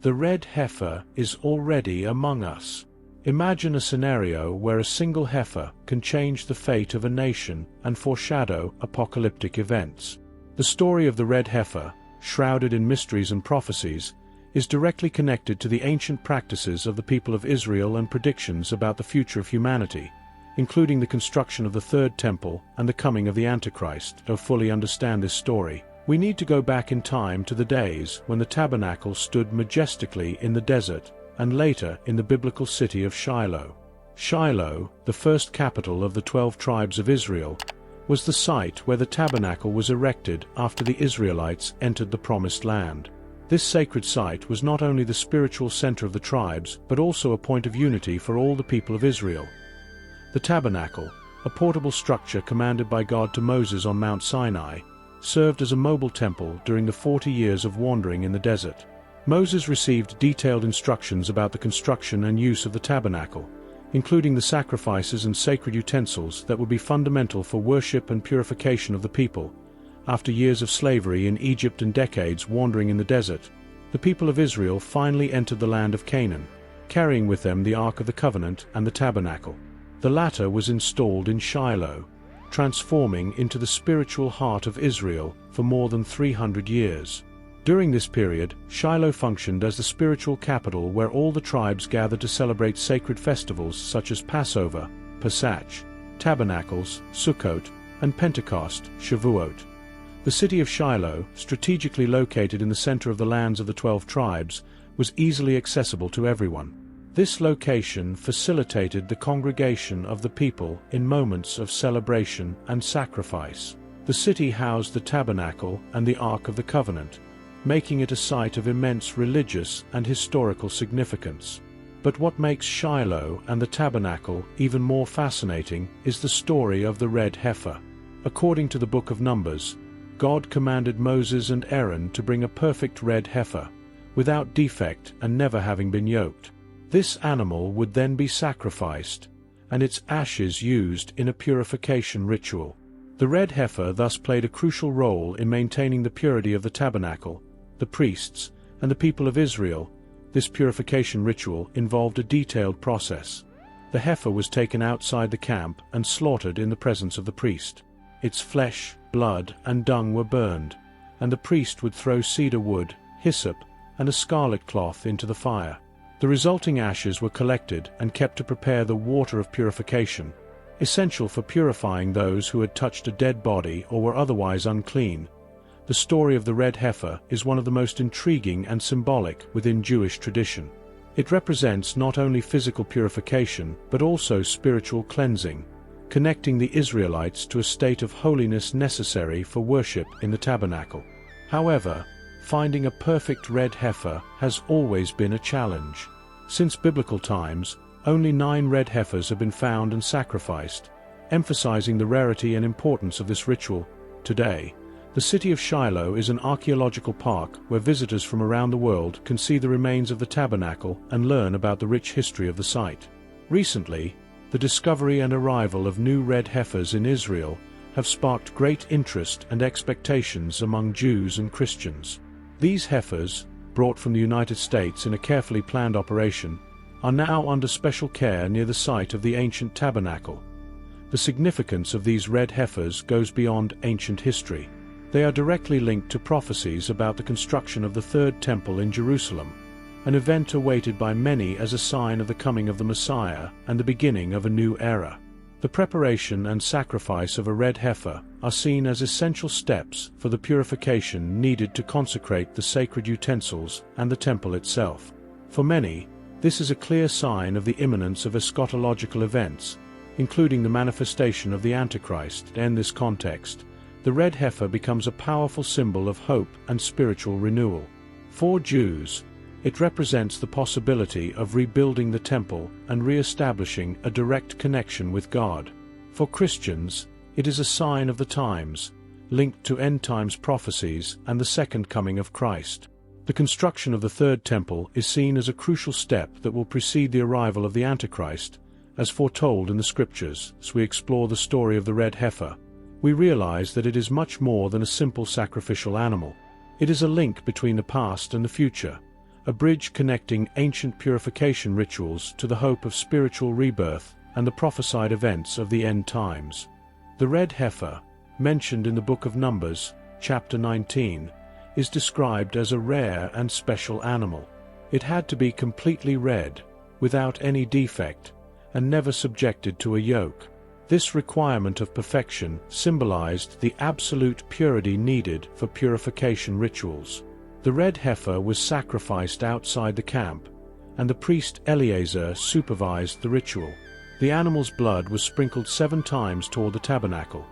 The red heifer is already among us. Imagine a scenario where a single heifer can change the fate of a nation and foreshadow apocalyptic events. The story of the red heifer, shrouded in mysteries and prophecies, is directly connected to the ancient practices of the people of Israel and predictions about the future of humanity, including the construction of the Third Temple and the coming of the Antichrist. To fully understand this story, we need to go back in time to the days when the tabernacle stood majestically in the desert, and later in the biblical city of Shiloh. Shiloh, the first capital of the 12 tribes of Israel, was the site where the tabernacle was erected after the Israelites entered the Promised Land. This sacred site was not only the spiritual center of the tribes, but also a point of unity for all the people of Israel. The tabernacle, a portable structure commanded by God to Moses on Mount Sinai, served as a mobile temple during the 40 years of wandering in the desert. Moses received detailed instructions about the construction and use of the tabernacle, including the sacrifices and sacred utensils that would be fundamental for worship and purification of the people. After years of slavery in Egypt and decades wandering in the desert, the people of Israel finally entered the land of Canaan, carrying with them the Ark of the Covenant and the tabernacle. The latter was installed in Shiloh, transforming into the spiritual heart of Israel for more than 300 years. During this period, Shiloh functioned as the spiritual capital where all the tribes gathered to celebrate sacred festivals such as Passover, Pesach, Tabernacles, Sukkot, and Pentecost, Shavuot. The city of Shiloh, strategically located in the center of the lands of the 12 tribes, was easily accessible to everyone. This location facilitated the congregation of the people in moments of celebration and sacrifice. The city housed the tabernacle and the Ark of the Covenant, making it a site of immense religious and historical significance. But what makes Shiloh and the tabernacle even more fascinating is the story of the red heifer. According to the Book of Numbers, God commanded Moses and Aaron to bring a perfect red heifer, without defect and never having been yoked. This animal would then be sacrificed, and its ashes used in a purification ritual. The red heifer thus played a crucial role in maintaining the purity of the tabernacle, the priests, and the people of Israel. This purification ritual involved a detailed process. The heifer was taken outside the camp and slaughtered in the presence of the priest. Its flesh, blood, and dung were burned, and the priest would throw cedar wood, hyssop, and a scarlet cloth into the fire. The resulting ashes were collected and kept to prepare the water of purification, essential for purifying those who had touched a dead body or were otherwise unclean. The story of the red heifer is one of the most intriguing and symbolic within Jewish tradition. It represents not only physical purification but also spiritual cleansing, connecting the Israelites to a state of holiness necessary for worship in the tabernacle. However, finding a perfect red heifer has always been a challenge. Since biblical times, only 9 red heifers have been found and sacrificed, emphasizing the rarity and importance of this ritual. Today, the city of Shiloh is an archaeological park where visitors from around the world can see the remains of the tabernacle and learn about the rich history of the site. Recently, the discovery and arrival of new red heifers in Israel have sparked great interest and expectations among Jews and Christians. These heifers, brought from the United States in a carefully planned operation, are now under special care near the site of the ancient tabernacle. The significance of these red heifers goes beyond ancient history. They are directly linked to prophecies about the construction of the Third Temple in Jerusalem, an event awaited by many as a sign of the coming of the Messiah and the beginning of a new era. The preparation and sacrifice of a red heifer are seen as essential steps for the purification needed to consecrate the sacred utensils and the temple itself. For many, this is a clear sign of the imminence of eschatological events, including the manifestation of the Antichrist. In this context, the red heifer becomes a powerful symbol of hope and spiritual renewal. For Jews, it represents the possibility of rebuilding the temple and re-establishing a direct connection with God. For Christians, it is a sign of the times, linked to end-times prophecies and the second coming of Christ. The construction of the Third Temple is seen as a crucial step that will precede the arrival of the Antichrist, as foretold in the Scriptures. As we explore the story of the red heifer, we realize that it is much more than a simple sacrificial animal. It is a link between the past and the future, a bridge connecting ancient purification rituals to the hope of spiritual rebirth and the prophesied events of the end times. The red heifer, mentioned in the book of Numbers, chapter 19, is described as a rare and special animal. It had to be completely red, without any defect, and never subjected to a yoke. This requirement of perfection symbolized the absolute purity needed for purification rituals. The red heifer was sacrificed outside the camp, and the priest Eleazar supervised the ritual. The animal's blood was sprinkled 7 times toward the tabernacle,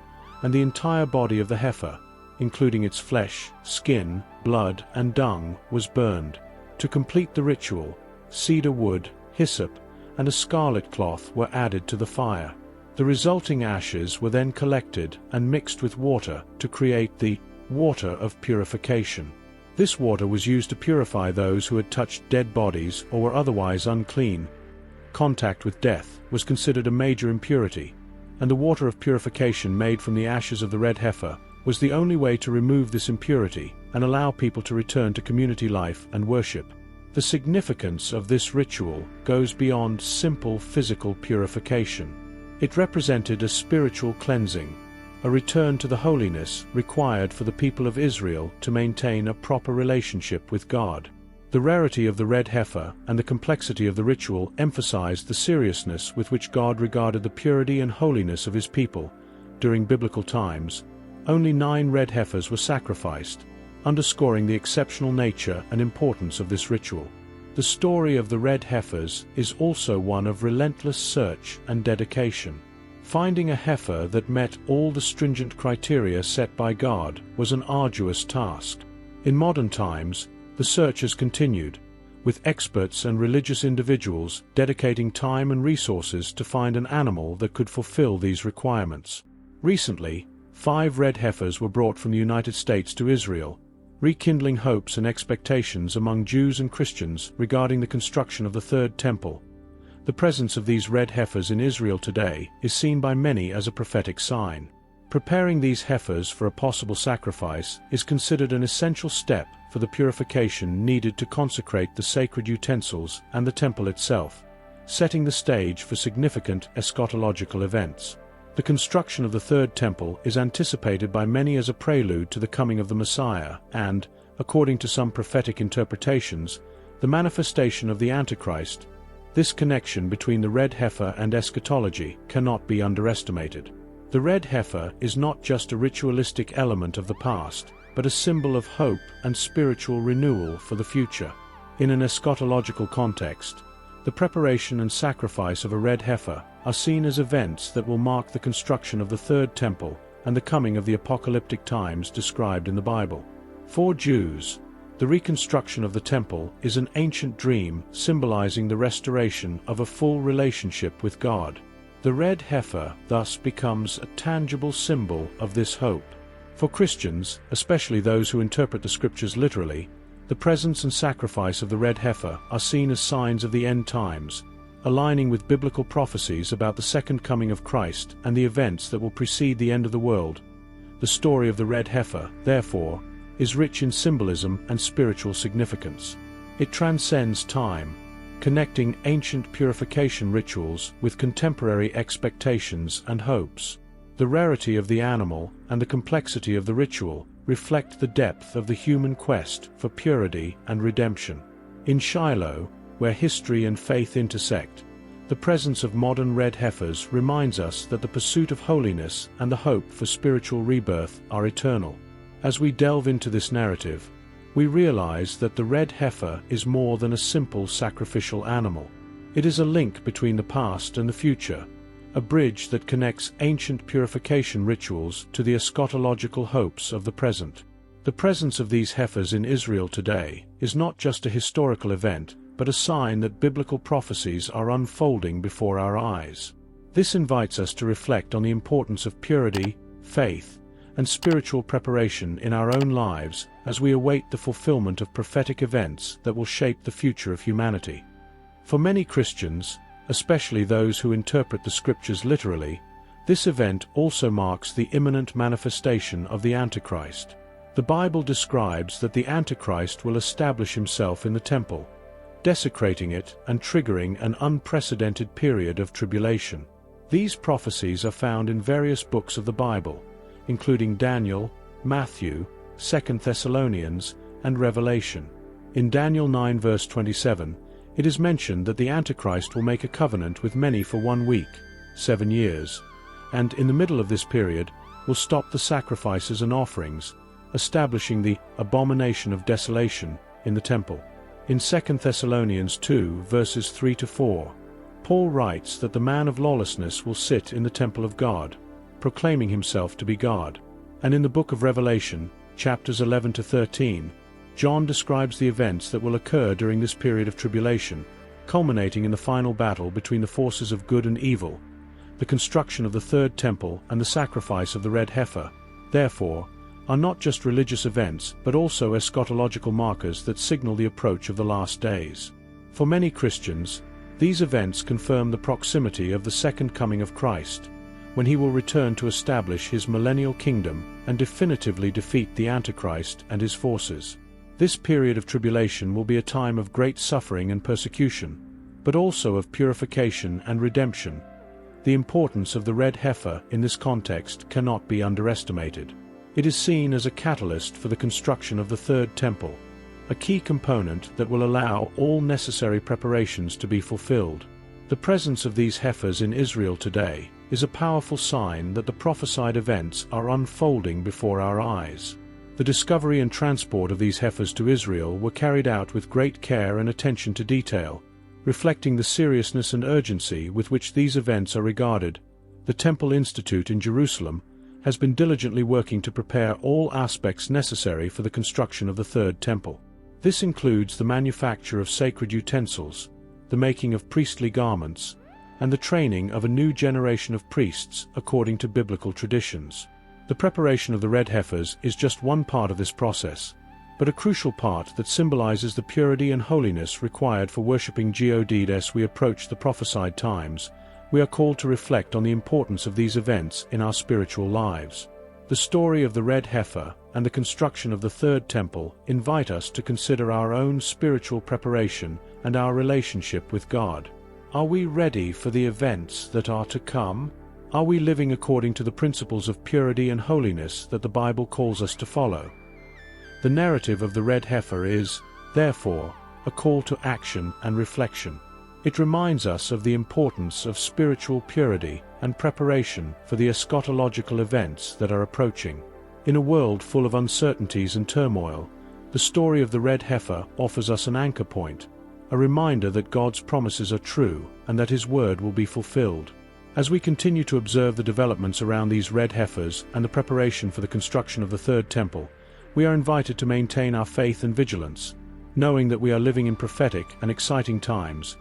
and the entire body of the heifer, including its flesh, skin, blood, and dung, was burned. To complete the ritual, cedar wood, hyssop, and a scarlet cloth were added to the fire. The resulting ashes were then collected and mixed with water to create the water of purification. This water was used to purify those who had touched dead bodies or were otherwise unclean. Contact with death was considered a major impurity, and the water of purification made from the ashes of the red heifer was the only way to remove this impurity and allow people to return to community life and worship. The significance of this ritual goes beyond simple physical purification. It represented a spiritual cleansing, a return to the holiness required for the people of Israel to maintain a proper relationship with God. The rarity of the red heifer and the complexity of the ritual emphasized the seriousness with which God regarded the purity and holiness of his people. During biblical times, only 9 red heifers were sacrificed, underscoring the exceptional nature and importance of this ritual. The story of the red heifers is also one of relentless search and dedication. Finding a heifer that met all the stringent criteria set by God was an arduous task. In modern times, the search has continued, with experts and religious individuals dedicating time and resources to find an animal that could fulfill these requirements. Recently, 5 red heifers were brought from the United States to Israel, rekindling hopes and expectations among Jews and Christians regarding the construction of the Third Temple. The presence of these red heifers in Israel today is seen by many as a prophetic sign. Preparing these heifers for a possible sacrifice is considered an essential step for the purification needed to consecrate the sacred utensils and the temple itself, setting the stage for significant eschatological events. The construction of the Third Temple is anticipated by many as a prelude to the coming of the Messiah and, according to some prophetic interpretations, the manifestation of the Antichrist. This connection between the red heifer and eschatology cannot be underestimated. The red heifer is not just a ritualistic element of the past, but a symbol of hope and spiritual renewal for the future. In an eschatological context, the preparation and sacrifice of a red heifer are seen as events that will mark the construction of the Third Temple and the coming of the apocalyptic times described in the Bible. For Jews, the reconstruction of the temple is an ancient dream symbolizing the restoration of a full relationship with God. The red heifer thus becomes a tangible symbol of this hope. For Christians, especially those who interpret the scriptures literally, the presence and sacrifice of the red heifer are seen as signs of the end times, aligning with biblical prophecies about the second coming of Christ and the events that will precede the end of the world. The story of the red heifer, therefore, is rich in symbolism and spiritual significance. It transcends time, connecting ancient purification rituals with contemporary expectations and hopes. The rarity of the animal and the complexity of the ritual reflect the depth of the human quest for purity and redemption. In Shiloh, where history and faith intersect, the presence of modern red heifers reminds us that the pursuit of holiness and the hope for spiritual rebirth are eternal. As we delve into this narrative, we realize that the red heifer is more than a simple sacrificial animal. It is a link between the past and the future, a bridge that connects ancient purification rituals to the eschatological hopes of the present. The presence of these heifers in Israel today is not just a historical event, but a sign that biblical prophecies are unfolding before our eyes. This invites us to reflect on the importance of purity, faith, and spiritual preparation in our own lives as we await the fulfillment of prophetic events that will shape the future of humanity. For many Christians, especially those who interpret the scriptures literally, this event also marks the imminent manifestation of the Antichrist. The Bible describes that the Antichrist will establish himself in the temple, desecrating it and triggering an unprecedented period of tribulation. These prophecies are found in various books of the Bible, including Daniel, Matthew, 2 Thessalonians, and Revelation. In Daniel 9 verse 27, it is mentioned that the Antichrist will make a covenant with many for 1 week, 7 years, and in the middle of this period will stop the sacrifices and offerings, establishing the abomination of desolation in the temple. In 2 Thessalonians 2 verses 3-4, Paul writes that the man of lawlessness will sit in the temple of God, proclaiming himself to be God. And in the book of Revelation, chapters 11-13, John describes the events that will occur during this period of tribulation, culminating in the final battle between the forces of good and evil, the construction of the third temple and the sacrifice of the red heifer, therefore, are not just religious events but also eschatological markers that signal the approach of the last days. For many Christians, these events confirm the proximity of the second coming of Christ, when he will return to establish his millennial kingdom and definitively defeat the Antichrist and his forces. This period of tribulation will be a time of great suffering and persecution, but also of purification and redemption. The importance of the red heifer in this context cannot be underestimated. It is seen as a catalyst for the construction of the third temple, a key component that will allow all necessary preparations to be fulfilled. The presence of these heifers in Israel today is a powerful sign that the prophesied events are unfolding before our eyes. The discovery and transport of these heifers to Israel were carried out with great care and attention to detail, reflecting the seriousness and urgency with which these events are regarded. The Temple Institute in Jerusalem has been diligently working to prepare all aspects necessary for the construction of the third temple. This includes the manufacture of sacred utensils, the making of priestly garments, and the training of a new generation of priests according to biblical traditions. The preparation of the red heifers is just one part of this process, but a crucial part that symbolizes the purity and holiness required for worshipping God. As we approach the prophesied times, we are called to reflect on the importance of these events in our spiritual lives. The story of the red heifer and the construction of the third temple invite us to consider our own spiritual preparation and our relationship with God. Are we ready for the events that are to come? Are we living according to the principles of purity and holiness that the Bible calls us to follow? The narrative of the red heifer is, therefore, a call to action and reflection. It reminds us of the importance of spiritual purity and preparation for the eschatological events that are approaching. In a world full of uncertainties and turmoil, the story of the red heifer offers us an anchor point, a reminder that God's promises are true and that His word will be fulfilled. As we continue to observe the developments around these red heifers and the preparation for the construction of the third temple, we are invited to maintain our faith and vigilance, knowing that we are living in prophetic and exciting times.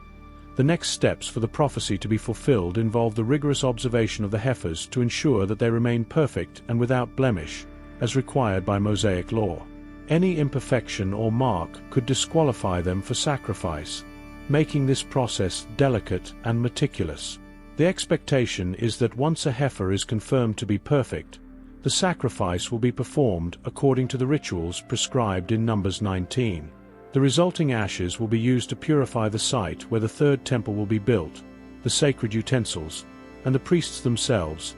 The next steps for the prophecy to be fulfilled involve the rigorous observation of the heifers to ensure that they remain perfect and without blemish, as required by Mosaic law. Any imperfection or mark could disqualify them for sacrifice, making this process delicate and meticulous. The expectation is that once a heifer is confirmed to be perfect, the sacrifice will be performed according to the rituals prescribed in Numbers 19. The resulting ashes will be used to purify the site where the third temple will be built, the sacred utensils, and the priests themselves.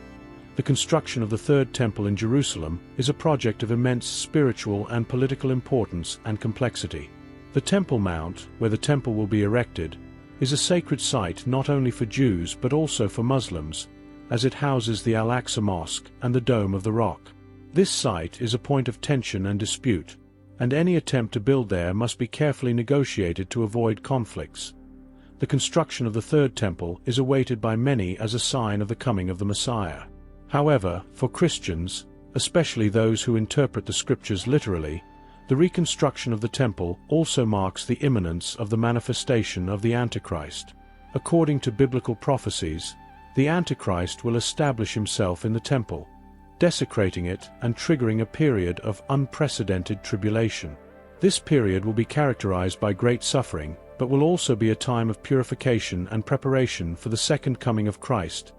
The construction of the third temple in Jerusalem is a project of immense spiritual and political importance and complexity. The Temple Mount, where the temple will be erected, is a sacred site not only for Jews but also for Muslims, as it houses the Al-Aqsa Mosque and the Dome of the Rock. This site is a point of tension and dispute, and any attempt to build there must be carefully negotiated to avoid conflicts. The construction of the third temple is awaited by many as a sign of the coming of the Messiah. However, for Christians, especially those who interpret the scriptures literally, the reconstruction of the temple also marks the imminence of the manifestation of the Antichrist. According to biblical prophecies, the Antichrist will establish himself in the temple, desecrating it and triggering a period of unprecedented tribulation. This period will be characterized by great suffering, but will also be a time of purification and preparation for the second coming of Christ.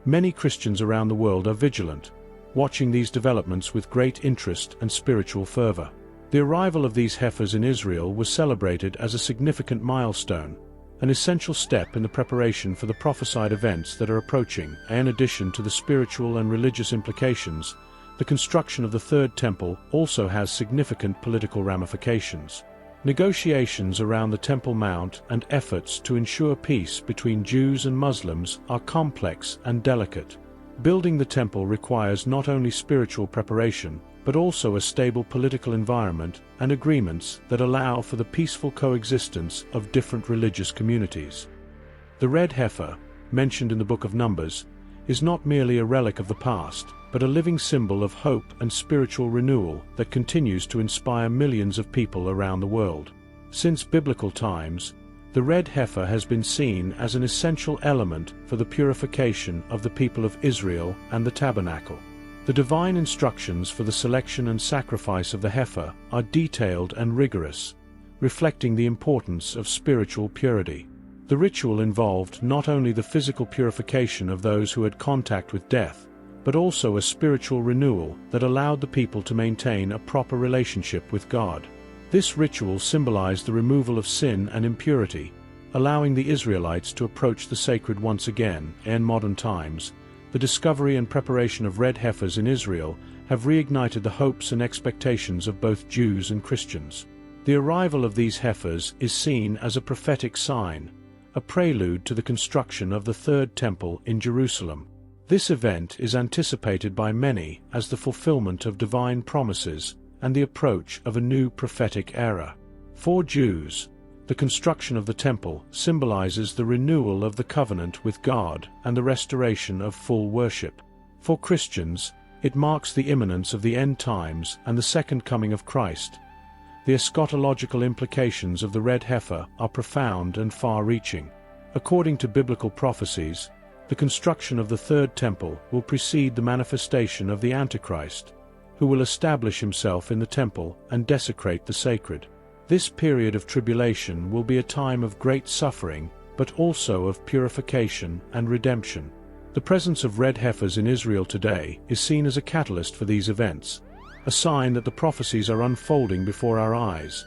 Many Christians around the world are vigilant, watching these developments with great interest and spiritual fervor. The arrival of these heifers in Israel was celebrated as a significant milestone, an essential step in the preparation for the prophesied events that are approaching. In addition to the spiritual and religious implications, the construction of the Third Temple also has significant political ramifications. Negotiations around the Temple Mount and efforts to ensure peace between Jews and Muslims are complex and delicate. Building the temple requires not only spiritual preparation, but also a stable political environment and agreements that allow for the peaceful coexistence of different religious communities. The red heifer, mentioned in the Book of Numbers, is not merely a relic of the past, but a living symbol of hope and spiritual renewal that continues to inspire millions of people around the world. Since biblical times, the red heifer has been seen as an essential element for the purification of the people of Israel and the tabernacle. The divine instructions for the selection and sacrifice of the heifer are detailed and rigorous, reflecting the importance of spiritual purity. The ritual involved not only the physical purification of those who had contact with death, but also a spiritual renewal that allowed the people to maintain a proper relationship with God. This ritual symbolized the removal of sin and impurity, allowing the Israelites to approach the sacred once again. In modern times, the discovery and preparation of red heifers in Israel have reignited the hopes and expectations of both Jews and Christians. The arrival of these heifers is seen as a prophetic sign, a prelude to the construction of the Third Temple in Jerusalem. This event is anticipated by many as the fulfillment of divine promises and the approach of a new prophetic era. For Jews, the construction of the temple symbolizes the renewal of the covenant with God and the restoration of full worship. For Christians, it marks the imminence of the end times and the second coming of Christ. The eschatological implications of the red heifer are profound and far-reaching. According to biblical prophecies, the construction of the Third Temple will precede the manifestation of the Antichrist, who will establish himself in the temple and desecrate the sacred. This period of tribulation will be a time of great suffering, but also of purification and redemption. The presence of red heifers in Israel today is seen as a catalyst for these events, a sign that the prophecies are unfolding before our eyes.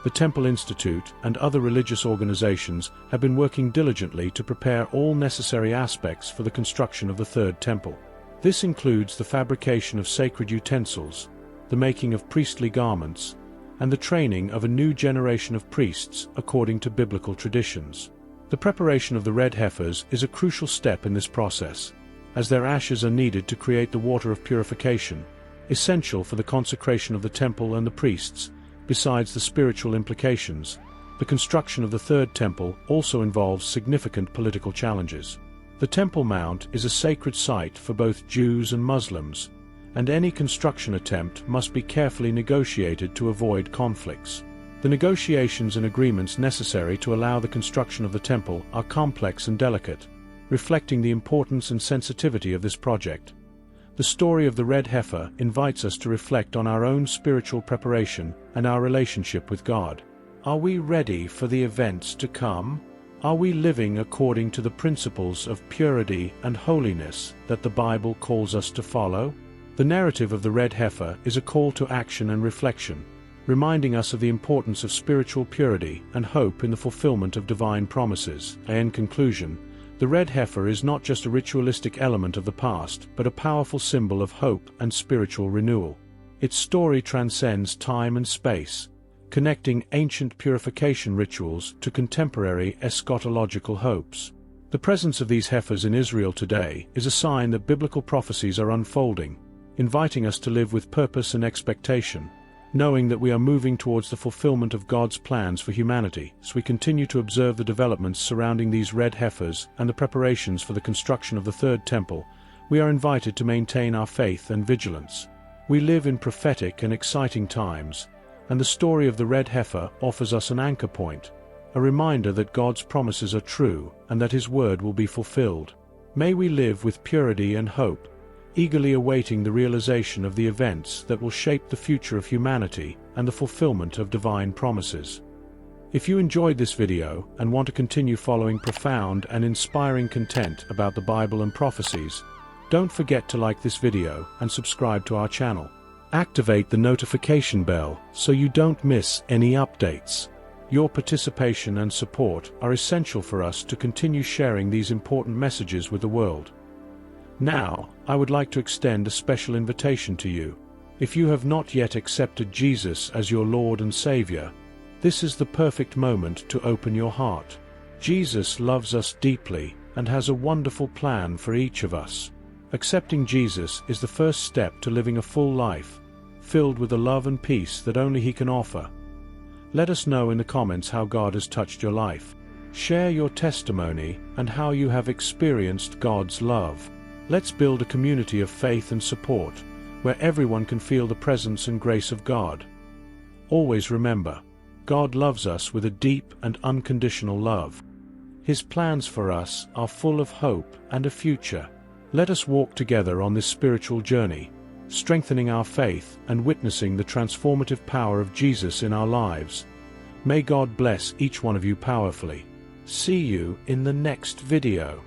The Temple Institute and other religious organizations have been working diligently to prepare all necessary aspects for the construction of the Third Temple. This includes the fabrication of sacred utensils, the making of priestly garments, and the training of a new generation of priests according to biblical traditions. The preparation of the red heifers is a crucial step in this process, as their ashes are needed to create the water of purification, essential for the consecration of the temple and the priests. Besides the spiritual implications, the construction of the Third Temple also involves significant political challenges. The Temple Mount is a sacred site for both Jews and Muslims, and any construction attempt must be carefully negotiated to avoid conflicts. The negotiations and agreements necessary to allow the construction of the temple are complex and delicate, reflecting the importance and sensitivity of this project. The story of the red heifer invites us to reflect on our own spiritual preparation and our relationship with God. Are we ready for the events to come? Are we living according to the principles of purity and holiness that the Bible calls us to follow? The narrative of the red heifer is a call to action and reflection, reminding us of the importance of spiritual purity and hope in the fulfillment of divine promises. In conclusion, the red heifer is not just a ritualistic element of the past, but a powerful symbol of hope and spiritual renewal. Its story transcends time and space, connecting ancient purification rituals to contemporary eschatological hopes. The presence of these heifers in Israel today is a sign that biblical prophecies are unfolding, inviting us to live with purpose and expectation, knowing that we are moving towards the fulfillment of God's plans for humanity. As we continue to observe the developments surrounding these red heifers and the preparations for the construction of the Third Temple, we are invited to maintain our faith and vigilance. We live in prophetic and exciting times, and the story of the red heifer offers us an anchor point, a reminder that God's promises are true and that His word will be fulfilled. May we live with purity and hope, eagerly awaiting the realization of the events that will shape the future of humanity and the fulfillment of divine promises. If you enjoyed this video and want to continue following profound and inspiring content about the Bible and prophecies, Don't forget to like this video and subscribe to our channel. Activate the notification bell so you don't miss any updates. Your participation and support are essential for us to continue sharing these important messages with the world. Now, I would like to extend a special invitation to you. If you have not yet accepted Jesus as your Lord and Savior, this is the perfect moment to open your heart. Jesus loves us deeply and has a wonderful plan for each of us. Accepting Jesus is the first step to living a full life, filled with the love and peace that only He can offer. Let us know in the comments how God has touched your life. Share your testimony and how you have experienced God's love. Let's build a community of faith and support, where everyone can feel the presence and grace of God. Always remember, God loves us with a deep and unconditional love. His plans for us are full of hope and a future. Let us walk together on this spiritual journey, strengthening our faith and witnessing the transformative power of Jesus in our lives. May God bless each one of you powerfully. See you in the next video.